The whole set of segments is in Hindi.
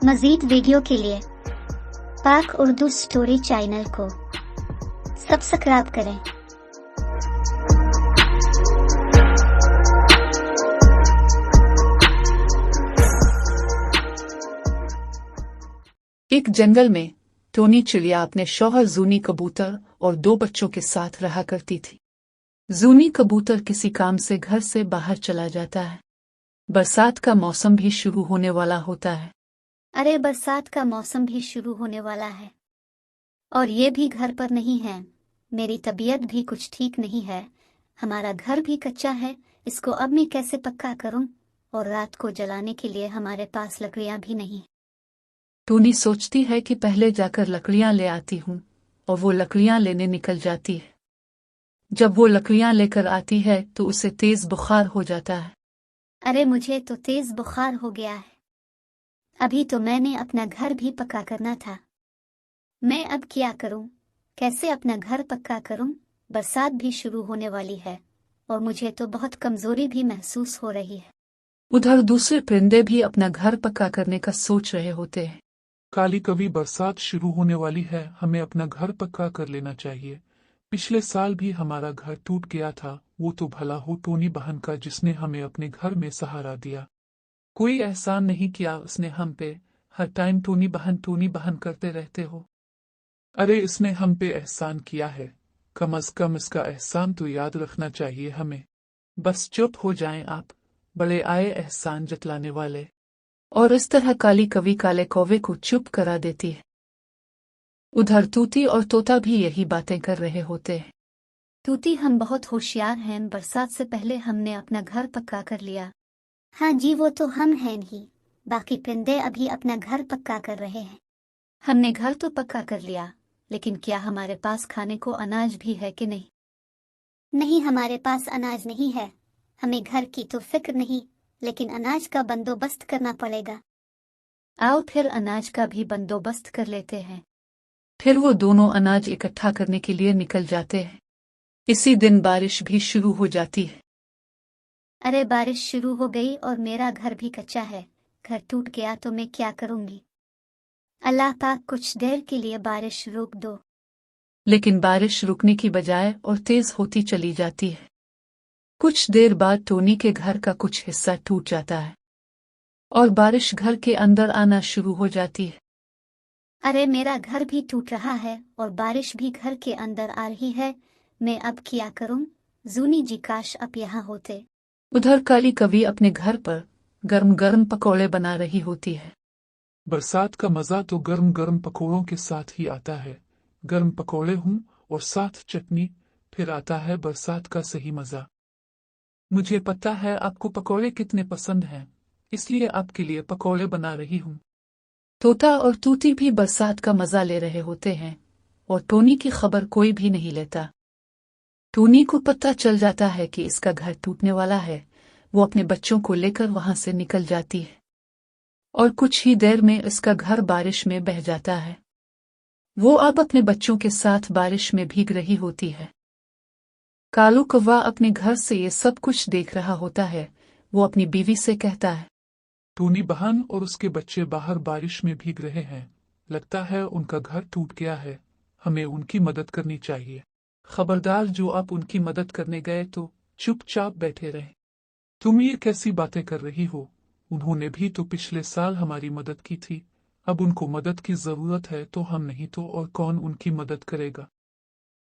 मज़ीद वीडियो के लिए पाक उर्दू स्टोरी चैनल को सब्सक्राइब करें। एक जंगल में टोनी चिड़िया अपने शौहर जूनी कबूतर और 2 बच्चों के साथ रहा करती थी। जूनी कबूतर किसी काम से घर से बाहर चला जाता है। बरसात का मौसम भी शुरू होने वाला होता है। अरे बरसात का मौसम भी शुरू होने वाला है और ये भी घर पर नहीं है। मेरी तबीयत भी कुछ ठीक नहीं है। हमारा घर भी कच्चा है, इसको अब मैं कैसे पक्का करूं? और रात को जलाने के लिए हमारे पास लकड़ियां भी नहीं। टोनी सोचती है कि पहले जाकर लकड़ियां ले आती हूँ, और वो लकड़ियां लेने निकल जाती है। जब वो लकड़ियां लेकर आती है तो उसे तेज बुखार हो जाता है। अरे मुझे तो तेज बुखार हो गया है। अभी तो मैंने अपना घर भी पक्का करना था। मैं अब क्या करूं? कैसे अपना घर पक्का करूं? बरसात भी शुरू होने वाली है और मुझे तो बहुत कमजोरी भी महसूस हो रही है। उधर दूसरे परिंदे भी अपना घर पक्का करने का सोच रहे होते हैं। काली कवि, बरसात शुरू होने वाली है, हमें अपना घर पक्का कर लेना चाहिए। पिछले साल भी हमारा घर टूट गया था। वो तो भला हो टोनी बहन का, जिसने हमें अपने घर में सहारा दिया। कोई एहसान नहीं किया उसने हम पे। हर टाइम टोनी बहन करते रहते हो। अरे इसने हम पे एहसान किया है, कम अज कम इसका एहसान तो याद रखना चाहिए हमें। बस चुप हो जाएं आप, बड़े आए एहसान जतलाने वाले। और इस तरह काली कवि काले कौवे को चुप करा देती है। उधर तूती और तोता भी यही बातें कर रहे होते हैं। तूती, हम बहुत होशियार हैं। बरसात से पहले हमने अपना घर पक्का कर लिया। हाँ जी, वो तो हम हैं ही। बाकी परिंदे अभी अपना घर पक्का कर रहे हैं। हमने घर तो पक्का कर लिया, लेकिन क्या हमारे पास खाने को अनाज भी है कि नहीं? नहीं, हमारे पास अनाज नहीं है। हमें घर की तो फिक्र नहीं, लेकिन अनाज का बंदोबस्त करना पड़ेगा। आओ फिर अनाज का भी बंदोबस्त कर लेते हैं। फिर वो दोनों अनाज इकट्ठा करने के लिए निकल जाते हैं। इसी दिन बारिश भी शुरू हो जाती है। अरे बारिश शुरू हो गई और मेरा घर भी कच्चा है। घर टूट गया तो मैं क्या करूंगी? अल्लाह पाक कुछ देर के लिए बारिश रोक दो। लेकिन बारिश रुकने की बजाय और तेज होती चली जाती है। कुछ देर बाद टोनी के घर का कुछ हिस्सा टूट जाता है और बारिश घर के अंदर आना शुरू हो जाती है। अरे मेरा घर भी टूट रहा है और बारिश भी घर के अंदर आ रही है। मैं अब क्या करूं? जूनी जी, काश अब यहाँ होते। उधर काली कवि अपने घर पर गर्म गर्म पकौड़े बना रही होती है। बरसात का मजा तो गर्म गर्म पकौड़ों के साथ ही आता है। गर्म पकौड़े हूँ और साथ चटनी, फिर आता है बरसात का सही मजा। मुझे पता है आपको पकौड़े कितने पसंद हैं, इसलिए आपके लिए पकौड़े बना रही हूँ। तोता और तूती भी बरसात का मजा ले रहे होते हैं और टोनी की खबर कोई भी नहीं लेता। टोनी को पता चल जाता है कि इसका घर टूटने वाला है। वो अपने बच्चों को लेकर वहां से निकल जाती है और कुछ ही देर में इसका घर बारिश में बह जाता है। वो अब अपने बच्चों के साथ बारिश में भीग रही होती है। कालू कौवा अपने घर से ये सब कुछ देख रहा होता है। वो अपनी बीवी से कहता है, टोनी बहन और उसके बच्चे बाहर बारिश में भीग रहे हैं। लगता है उनका घर टूट गया है। हमें उनकी मदद करनी चाहिए। खबरदार, जो आप उनकी मदद करने गए तो चुपचाप बैठे रहे। तुम ये कैसी बातें कर रही हो? उन्होंने भी तो पिछले साल हमारी मदद की थी। अब उनको मदद की जरूरत है तो हम नहीं तो और कौन उनकी मदद करेगा?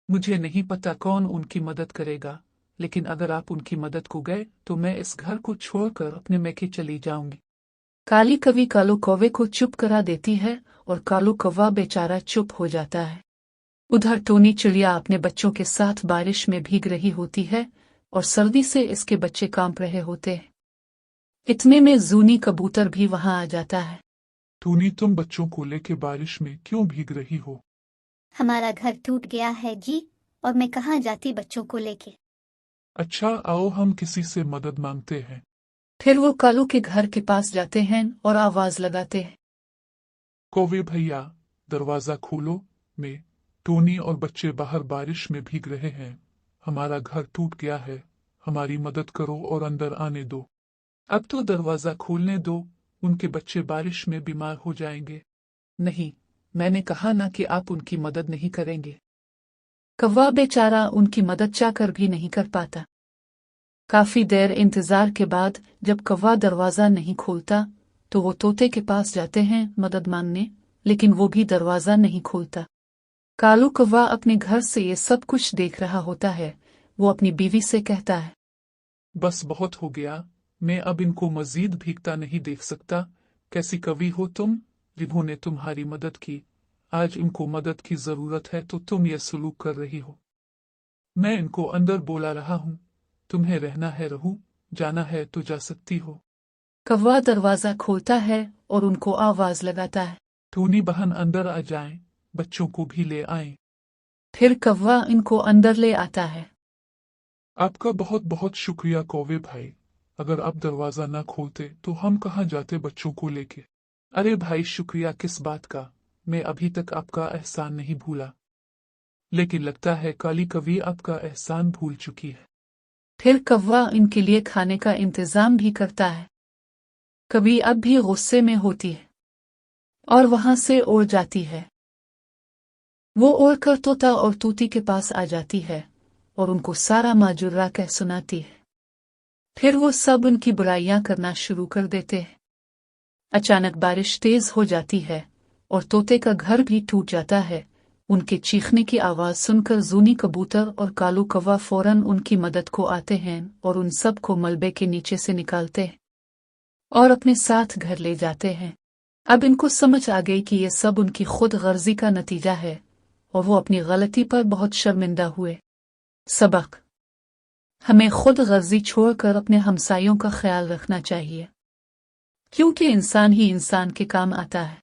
मुझे नहीं पता कौन उनकी मदद करेगा, लेकिन अगर आप उनकी मदद को गए तो मैं इस घर को छोड़कर अपने मैके चली जाऊंगी। काली कवि कालू कौवे को चुप करा देती है और कालू कौवा बेचारा चुप हो जाता है। उधर टोनी चिड़िया अपने बच्चों के साथ बारिश में भीग रही होती है और सर्दी से इसके बच्चे कांप रहे होते हैं। इतने में जूनी कबूतर भी वहां आ जाता है। टोनी, तुम बच्चों को लेके बारिश में क्यों भीग रही हो? हमारा घर टूट गया है जी, और मैं कहाँ जाती बच्चों को लेके? अच्छा, आओ हम किसी से मदद मांगते हैं। फिर वो कालू के घर के पास जाते हैं और आवाज लगाते हैं, कौवे भैया, दरवाजा खोलो। मैं, टोनी और बच्चे बाहर बारिश में भीग रहे हैं। हमारा घर टूट गया है। हमारी मदद करो और अंदर आने दो। अब तो दरवाजा खोलने दो, उनके बच्चे बारिश में बीमार हो जाएंगे। नहीं, मैंने कहा ना कि आप उनकी मदद नहीं करेंगे। कौवा बेचारा उनकी मदद चाहकर भी नहीं कर पाता। काफी देर इंतजार के बाद जब कौवा दरवाजा नहीं खोलता तो वो तोते के पास जाते हैं मदद मांगने, लेकिन वो भी दरवाजा नहीं खोलता। कालू कौवा अपने घर से ये सब कुछ देख रहा होता है। वो अपनी बीवी से कहता है, बस बहुत हो गया, मैं अब इनको मजीद भीगता नहीं देख सकता। कैसी कवि हो तुम, जिन्होंने तुम्हारी मदद की। आज इनको मदद की जरूरत है तो तुम ये सलूक कर रही हो। मैं इनको अंदर बोला रहा हूँ, तुम्हें रहना है रहो, जाना है तो जा सकती हो। कौवा दरवाजा खोलता है और उनको आवाज लगाता है। टोनी बहन अंदर आ जाएं, बच्चों को भी ले आएं। फिर कौवा इनको अंदर ले आता है। आपका बहुत बहुत शुक्रिया कौवे भाई, अगर आप दरवाजा ना खोलते तो हम कहाँ जाते बच्चों को लेके। अरे भाई शुक्रिया किस बात का, मैं अभी तक आपका एहसान नहीं भूला, लेकिन लगता है काली कवि आपका एहसान भूल चुकी है। फिर कौवा इनके लिए खाने का इंतजाम भी करता है। कवि अब भी गुस्से में होती है और वहां से उड़ जाती है। वो उड़कर तोता और तूती के पास आ जाती है और उनको सारा माजरा कह सुनाती है। फिर वो सब उनकी बुराइयां करना शुरू कर देते हैं। अचानक बारिश तेज हो जाती है और तोते का घर भी टूट जाता है। उनके चीखने की आवाज सुनकर जूनी कबूतर और कालू कौवा फौरन उनकी मदद को आते हैं और उन सब को मलबे के नीचे से निकालते हैं और अपने साथ घर ले जाते हैं। अब इनको समझ आ गई कि ये सब उनकी खुद गर्जी का नतीजा है और वो अपनी गलती पर बहुत शर्मिंदा हुए। सबक: हमें खुद गर्जी छोड़कर अपने हमसायों का ख्याल रखना चाहिए, क्योंकि इंसान ही इंसान के काम आता है।